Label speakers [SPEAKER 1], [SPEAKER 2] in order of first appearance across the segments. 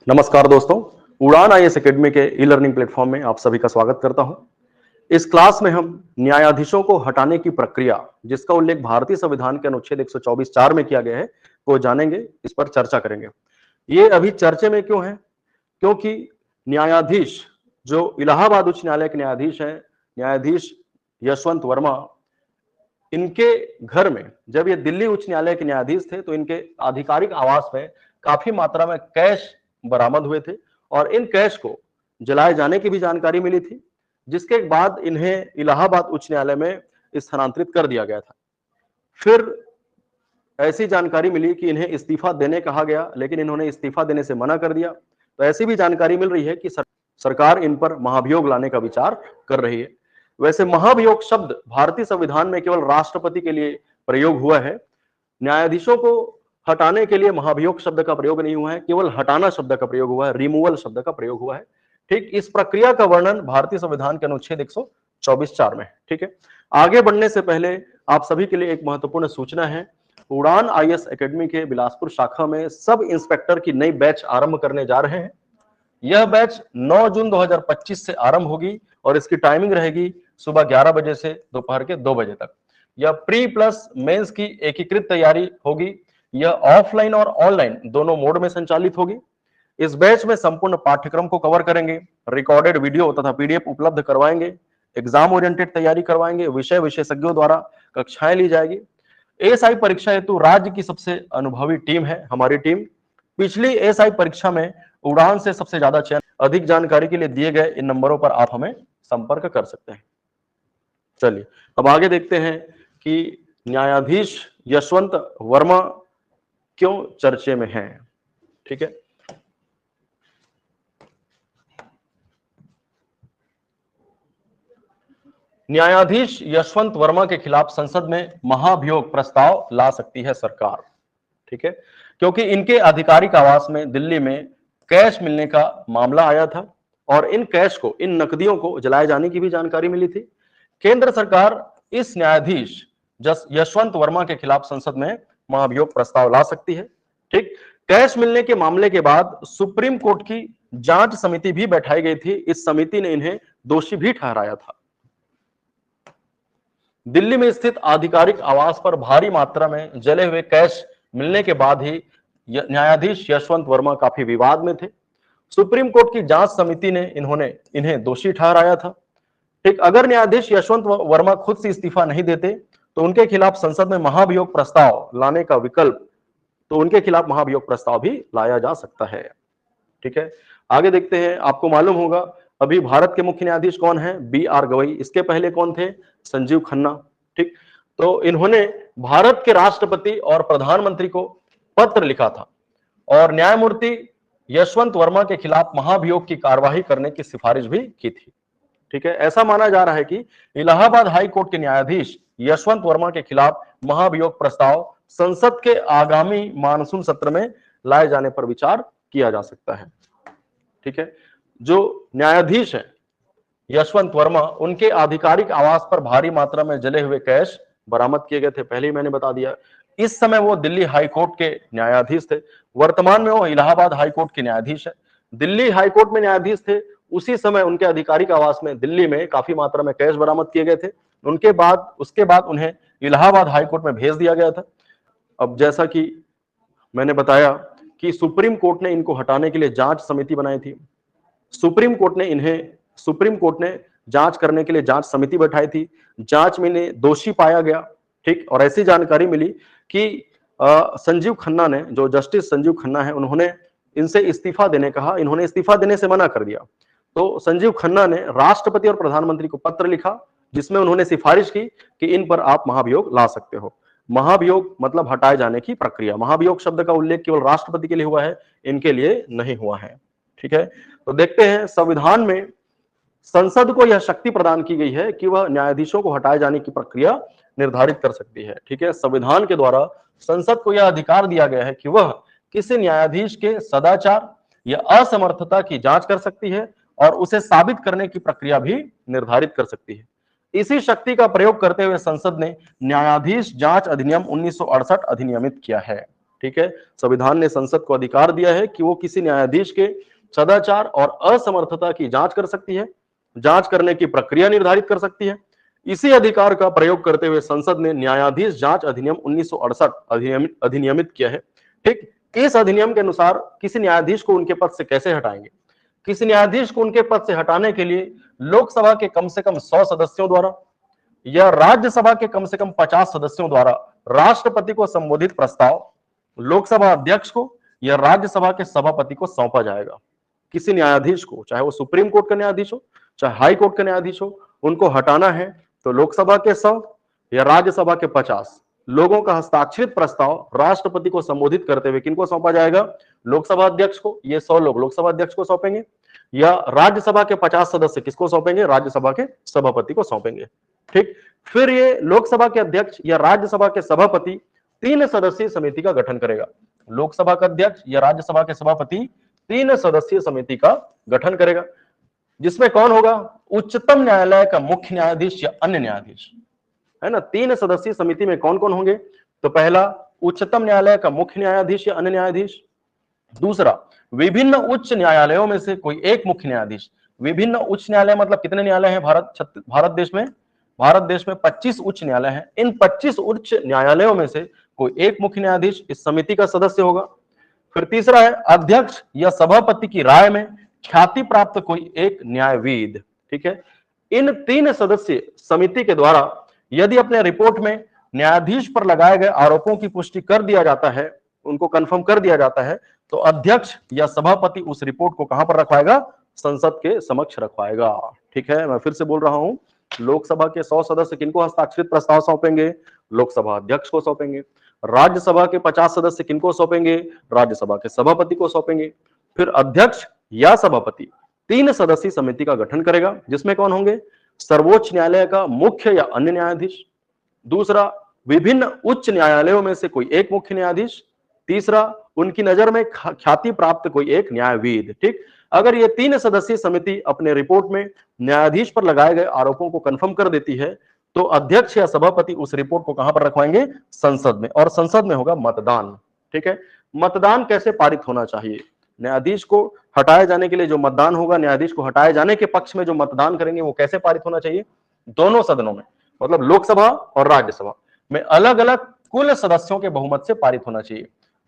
[SPEAKER 1] नमस्कार दोस्तों, उड़ान आईएएस एकेडमी के ई लर्निंग प्लेटफॉर्म में आप सभी का स्वागत करता हूं। इस क्लास में हम न्यायाधीशों को हटाने की प्रक्रिया, जिसका उल्लेख भारतीय संविधान के अनुच्छेद 124(4) में किया गया है, को जानेंगे, इस पर चर्चा करेंगे। ये अभी चर्चे में क्यों है? क्योंकि न्यायाधीश जो इलाहाबाद उच्च न्यायालय के न्यायाधीश हैं, न्यायाधीश यशवंत वर्मा, इनके घर में जब ये दिल्ली उच्च न्यायालय के न्यायाधीश थे तो इनके आधिकारिक आवास में काफी मात्रा में कैश बरामद हुए थे और इन कैश को जलाए जाने की भी जानकारी मिली थी, जिसके बाद इन्हें इलाहाबाद उच्च न्यायालय में स्थानांतरित कर दिया गया था। फिर ऐसी जानकारी मिली कि इन्हें इस्तीफा देने कहा गया, लेकिन इन्होंने इस्तीफा देने से मना कर दिया। तो ऐसी भी जानकारी मिल रही है कि सरकार इन पर महाभियोग लाने का विचार कर रही है। वैसे महाभियोग शब्द भारतीय संविधान में केवल राष्ट्रपति के लिए प्रयोग हुआ है। न्यायाधीशों को हटाने के लिए महाभियोग शब्द का प्रयोग नहीं हुआ है, केवल हटाना शब्द का प्रयोग हुआ है, रिमूवल शब्द का प्रयोग हुआ है। ठीक इस प्रक्रिया का वर्णन भारतीय संविधान के अनुच्छेद 124(4) में है। ठीक है, आगे बढ़ने से पहले आप सभी के लिए एक महत्वपूर्ण सूचना है। उड़ान आईएएस एकेडमी के बिलासपुर शाखा में सब इंस्पेक्टर की नई बैच आरंभ करने जा रहे हैं। यह बैच 9 जून 2025 से आरंभ होगी और इसकी टाइमिंग रहेगी सुबह 11 बजे से दोपहर के 2 बजे तक। यह प्री प्लस मेंस की एकीकृत तैयारी होगी। यह ऑफलाइन और ऑनलाइन दोनों मोड में संचालित होगी। इस बैच में संपूर्ण पाठ्यक्रम को कवर करेंगे, रिकॉर्डेड वीडियो तथा पीडीएफ उपलब्ध करवाएंगे, एग्जाम ओरिएंटेड तैयारी करवाएंगे, विषय विशेषज्ञों द्वारा कक्षाएं ली जाएगी। एएसआई परीक्षा हेतु राज्य की सबसे अनुभवी टीम है हमारी टीम। पिछली एएसआई परीक्षा में उड़ान से सबसे ज्यादा चयन। अधिक जानकारी के लिए दिए गए इन नंबरों पर आप हमें संपर्क कर सकते हैं। चलिए अब आगे देखते हैं कि न्यायाधीश यशवंत वर्मा क्यों चर्चे में हैं। ठीक है, न्यायाधीश यशवंत वर्मा के खिलाफ संसद में महाभियोग प्रस्ताव ला सकती है सरकार। ठीक है, क्योंकि इनके आधिकारिक आवास में दिल्ली में कैश मिलने का मामला आया था और इन कैश को, इन नकदियों को जलाए जाने की भी जानकारी मिली थी। केंद्र सरकार इस न्यायाधीश यशवंत वर्मा के खिलाफ संसद में महाभियोग प्रस्ताव ला सकती है। ठीक, कैश मिलने के मामले के बाद सुप्रीम कोर्ट की जांच समिति भी बैठाई गई थी। इस समिति ने इन्हें दोषी भी ठहराया था। दिल्ली में स्थित आधिकारिक आवास पर भारी मात्रा में जले हुए कैश मिलने के बाद ही न्यायाधीश यशवंत वर्मा काफी विवाद में थे। सुप्रीम कोर्ट की जांच समिति ने इन्हें दोषी ठहराया था। ठीक, अगर न्यायाधीश यशवंत वर्मा खुद से इस्तीफा नहीं देते तो उनके खिलाफ संसद में महाभियोग प्रस्ताव लाने का विकल्प, तो उनके खिलाफ महाभियोग प्रस्ताव भी लाया जा सकता है। ठीक है, आगे देखते हैं। आपको मालूम होगा अभी भारत के मुख्य न्यायाधीश कौन है? BR गवई। इसके पहले कौन थे? संजीव खन्ना। ठीक, तो इन्होंने भारत के राष्ट्रपति और प्रधानमंत्री को पत्र लिखा था और न्यायमूर्ति यशवंत वर्मा के खिलाफ महाभियोग की कार्यवाही करने की सिफारिश भी की थी। ठीक है, ऐसा माना जा रहा है कि इलाहाबाद हाई कोर्ट के न्यायाधीश यशवंत वर्मा के खिलाफ महाभियोग प्रस्ताव संसद के आगामी मानसून सत्र में लाए जाने पर विचार किया जा सकता है। ठीक है, जो न्यायाधीश है यशवंत वर्मा, उनके आधिकारिक आवास पर भारी मात्रा में जले हुए कैश बरामद किए गए थे, पहले ही मैंने बता दिया। इस समय वो दिल्ली हाई कोर्ट के न्यायाधीश थे। वर्तमान में वो इलाहाबाद हाई कोर्ट के न्यायाधीश है। दिल्ली हाई कोर्ट में न्यायाधीश थे, उसी समय उनके आधिकारिक आवास में दिल्ली में काफी मात्रा में कैश बरामद किए गए थे। उसके बाद उन्हें इलाहाबाद हाई कोर्ट में भेज दिया गया था। अब जैसा कि मैंने बताया कि सुप्रीम कोर्ट ने इनको हटाने के लिए जांच समिति बनाई थी। सुप्रीम कोर्ट ने जांच करने के लिए जांच समिति बैठाई थी। जांच में इन्हें दोषी पाया गया। ठीक, और ऐसी जानकारी मिली कि संजीव खन्ना ने, जो जस्टिस संजीव खन्ना है, उन्होंने इनसे इस्तीफा देने कहा। इन्होंने इस्तीफा देने से मना कर दिया। तो संजीव खन्ना ने राष्ट्रपति और प्रधानमंत्री को पत्र लिखा जिसमें उन्होंने सिफारिश की कि इन पर आप महाभियोग ला सकते हो। महाभियोग मतलब हटाए जाने की प्रक्रिया। महाभियोग शब्द का उल्लेख केवल राष्ट्रपति के लिए हुआ है, इनके लिए नहीं हुआ है। ठीक है, तो देखते हैं संविधान में संसद को यह शक्ति प्रदान की गई है कि वह न्यायाधीशों को हटाए जाने की प्रक्रिया निर्धारित कर सकती है। ठीक है, संविधान के द्वारा संसद को यह अधिकार दिया गया है कि वह किसी न्यायाधीश के सदाचार या असमर्थता की जांच कर सकती है और उसे साबित करने की प्रक्रिया भी निर्धारित कर सकती है। इसी शक्ति का प्रयोग करते हुए संसद ने न्यायाधीश जांच अधिनियम 1968 अधिनियमित किया है। ठीक है, संविधान ने संसद को अधिकार दिया है कि वो किसी न्यायाधीश के सदाचार और असमर्थता की जांच कर सकती है, जांच करने की प्रक्रिया निर्धारित कर सकती है। इसी अधिकार का प्रयोग करते हुए संसद ने न्यायाधीश जांच अधिनियम 1968 अधिनियमित किया है। ठीक, इस अधिनियम के अनुसार किसी न्यायाधीश को उनके पद से कैसे हटाएंगे? किसी न्यायाधीश को उनके पद से हटाने के लिए लोकसभा के कम से कम 100 सदस्यों द्वारा या राज्यसभा के कम से कम 50 सदस्यों द्वारा राष्ट्रपति को संबोधित प्रस्ताव लोकसभा अध्यक्ष को या राज्यसभा के सभापति को सौंपा जाएगा। किसी न्यायाधीश को, चाहे वो सुप्रीम कोर्ट का न्यायाधीश हो, चाहे हाई कोर्ट का न्यायाधीश हो, उनको हटाना है तो लोकसभा के 100 या राज्यसभा के 50 लोगों का हस्ताक्षरित प्रस्ताव राष्ट्रपति को संबोधित करते हुए किनको सौंपा जाएगा? लोकसभा अध्यक्ष को। ये 100 लोग लोकसभा अध्यक्ष को सौंपेंगे या राज्यसभा के 50 सदस्य किसको सौंपेंगे? राज्यसभा के सभापति को सौंपेंगे। ठीक, फिर ये लोकसभा के अध्यक्ष या राज्यसभा के सभापति 3 सदस्यीय समिति का गठन करेगा। लोकसभा का अध्यक्ष या राज्यसभा के सभापति 3 सदस्यीय समिति का गठन करेगा, जिसमें कौन होगा? उच्चतम न्यायालय का मुख्य न्यायाधीश या अन्य न्यायाधीश, है ना। 3 सदस्यीय समिति में कौन कौन होंगे? तो पहला, उच्चतम न्यायालय का मुख्य न्यायाधीश या अन्य न्यायाधीश। दूसरा, विभिन्न उच्च न्यायालयों में से कोई एक मुख्य न्यायाधीश। विभिन्न उच्च न्यायालय मतलब कितने न्यायालय हैं भारत देश में? भारत देश में 25 उच्च न्यायालय हैं। इन 25 उच्च न्यायालयों में से कोई एक मुख्य न्यायाधीश इस समिति का सदस्य होगा। फिर तीसरा है, अध्यक्ष या सभापति की राय में ख्याति प्राप्त कोई एक न्यायविद। ठीक है, इन 3 सदस्य समिति के द्वारा यदि अपने रिपोर्ट में न्यायाधीश पर लगाए गए आरोपों की पुष्टि कर दिया जाता है, उनको कंफर्म कर दिया जाता है, तो अध्यक्ष या सभापति उस रिपोर्ट को कहां पर रखवाएगा? संसद के समक्ष रखवाएगा। ठीक है, मैं फिर से बोल रहा हूं, लोकसभा के 100 सदस्य किनको हस्ताक्षरित प्रस्ताव सौंपेंगे? लोकसभा अध्यक्ष को सौंपेंगे। राज्यसभा के 50 सदस्य किनको सौंपेंगे? राज्यसभा के सभापति को सौंपेंगे। फिर अध्यक्ष या सभापति 3 सदस्यीय समिति का गठन करेगा, जिसमें कौन होंगे? सर्वोच्च न्यायालय का मुख्य या अन्य न्यायाधीश। दूसरा, विभिन्न उच्च न्यायालयों में से कोई एक मुख्य न्यायाधीश। तीसरा, उनकी नजर में ख्याति प्राप्त कोई एक न्यायविद। ठीक, अगर ये 3 सदस्यीय समिति अपने रिपोर्ट में न्यायाधीश पर लगाए गए आरोपों को कंफर्म कर देती है, तो अध्यक्ष या सभापति उस रिपोर्ट को कहां पर रखवाएंगे? संसद में, और संसद में होगा मतदान। ठीक है, मतदान कैसे पारित होना चाहिए? न्यायाधीश को हटाए जाने के लिए जो मतदान होगा, न्यायाधीश को हटाए जाने के पक्ष में जो मतदान करेंगे वो कैसे पारित होना चाहिए? दोनों सदनों में, मतलब लोकसभा और राज्यसभा में अलग अलग कुल सदस्यों के बहुमत से पारित होना चाहिए।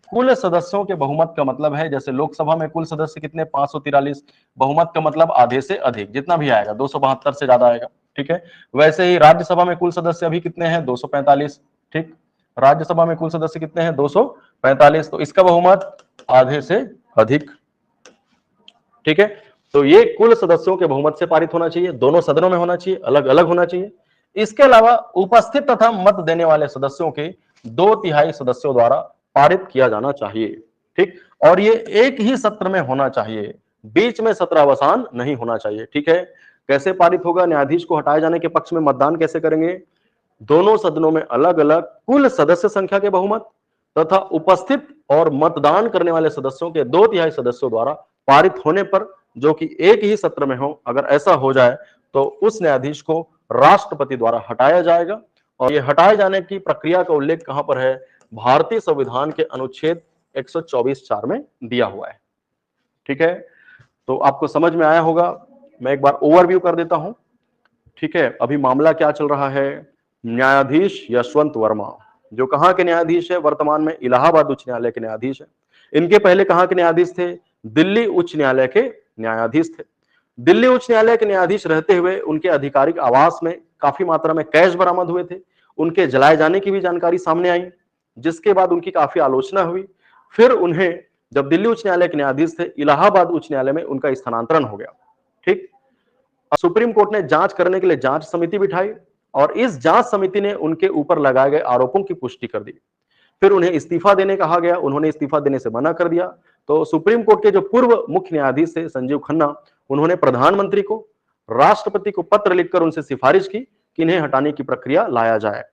[SPEAKER 1] कुल सदस्यों के बहुमत का मतलब है, जैसे लोकसभा में कुल सदस्य कितने? 543। बहुमत का मतलब आधे से अधिक, जितना भी आएगा, 272 से ज्यादा आएगा। ठीक है, वैसे ही राज्यसभा में कुल सदस्य अभी कितने हैं? 245। ठीक, राज्यसभा में कुल सदस्य कितने हैं? 245, तो इसका बहुमत आधे से अधिक। ठीक है, तो ये कुल सदस्यों के बहुमत से पारित होना चाहिए, दोनों सदनों में होना चाहिए, अलग अलग होना चाहिए। इसके अलावा उपस्थित तथा मत देने वाले सदस्यों के 2/3 सदस्यों द्वारा पारित किया जाना चाहिए। ठीक, और ये एक ही सत्र में होना चाहिए, बीच में सत्रावसान नहीं होना चाहिए। ठीक है, कैसे पारित होगा? न्यायाधीश को हटाए जाने के पक्ष में मतदान कैसे करेंगे? दोनों सदनों में अलग अलग कुल सदस्य संख्या के बहुमत तथा उपस्थित और मतदान करने वाले सदस्यों के 2/3 सदस्यों द्वारा पारित होने पर, जो कि एक ही सत्र में हो, अगर ऐसा हो जाए तो उस न्यायाधीश को राष्ट्रपति द्वारा हटाया जाएगा। और ये हटाए जाने की प्रक्रिया का उल्लेख कहां पर है? भारतीय संविधान के अनुच्छेद 124(4) में दिया हुआ है। ठीक है, तो आपको समझ में आया होगा। मैं एक बार ओवरव्यू कर देता हूं। ठीक है, अभी मामला क्या चल रहा है? न्यायाधीश यशवंत वर्मा, जो कहां के न्यायाधीश है? वर्तमान में इलाहाबाद उच्च न्यायालय के न्यायाधीश है। इनके पहले कहां के न्यायाधीश थे? दिल्ली उच्च न्यायालय के न्यायाधीश थे। दिल्ली उच्च न्यायालय के न्यायाधीश रहते हुए उनके आधिकारिक आवास में काफी मात्रा में कैश बरामद हुए थे। उनके जलाए जाने की भी जानकारी सामने आई, जिसके बाद उनकी काफी आलोचना हुई। फिर उन्हें, जब दिल्ली उच्च न्यायालय के न्यायाधीश थे, इलाहाबाद उच्च न्यायालय में उनका स्थानांतरण हो गया। ठीक, सुप्रीम कोर्ट ने जांच करने के लिए जांच समिति बिठाई और इस जांच समिति ने उनके ऊपर लगाए गए आरोपों की पुष्टि कर दी। फिर उन्हें इस्तीफा देने कहा गया, उन्होंने इस्तीफा देने से मना कर दिया। तो सुप्रीम कोर्ट के जो पूर्व मुख्य न्यायाधीश थे संजीव खन्ना, उन्होंने प्रधानमंत्री को, राष्ट्रपति को पत्र लिखकर उनसे सिफारिश की कि इन्हें हटाने की प्रक्रिया लाया जाए।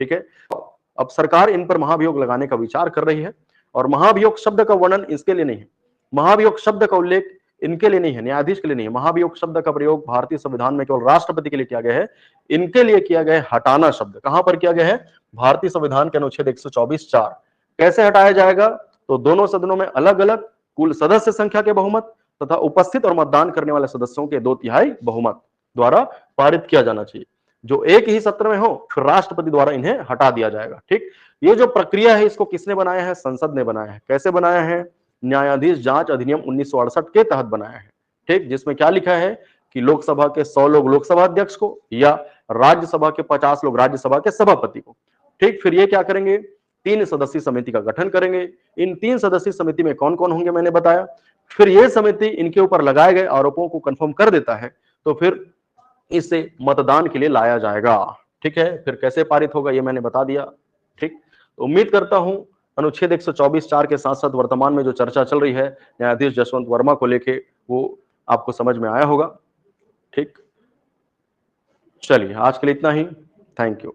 [SPEAKER 1] ठीक है, अब सरकार इन पर महाभियोग लगाने का विचार कर रही है, और महाभियोग शब्द का वर्णन इसके लिए नहीं है, महाभियोग शब्द का उल्लेख इनके लिए नहीं है, न्यायाधीश के लिए नहीं है। महाभियोग शब्द का प्रयोग भारतीय संविधान में केवल राष्ट्रपति के लिए किया गया है। इनके लिए किया गया है हटाना शब्द। कहां पर किया गया है? भारतीय संविधान के अनुच्छेद 124(4), कैसे हटाया जाएगा? तो दोनों सदनों में अलग अलग कुल सदस्य संख्या के बहुमत तथा उपस्थित और मतदान करने वाले सदस्यों के 2/3 बहुमत द्वारा पारित किया जाना चाहिए। जो एक ही सत्र में हो, फिर राष्ट्रपति द्वारा इन्हें हटा दिया जाएगा। ठीक, ये जो प्रक्रिया है इसको किसने बनाया है? संसद ने बनाया है। कैसे बनाया है? न्यायाधीश जांच अधिनियम 1968 के तहत बनाया है। ठीक, जिसमें क्या लिखा है कि लोकसभा के 100 लोग लोकसभा अध्यक्ष को या राज्यसभा के 50 लोग राज्यसभा के सभापति को। ठीक, फिर ये क्या करेंगे? 3 सदस्यीय समिति का गठन करेंगे। इन 3 सदस्यीय समिति में कौन कौन होंगे मैंने बताया। फिर ये समिति इनके ऊपर लगाए गए आरोपों को कंफर्म कर देता है, तो फिर इसे मतदान के लिए लाया जाएगा। ठीक है, फिर कैसे पारित होगा ये मैंने बता दिया। ठीक, तो उम्मीद करता हूं अनुच्छेद 124(4) के साथ साथ वर्तमान में जो चर्चा चल रही है न्यायाधीश जसवंत वर्मा को लेके, वो आपको समझ में आया होगा। ठीक, चलिए आज के लिए इतना ही। Thank you.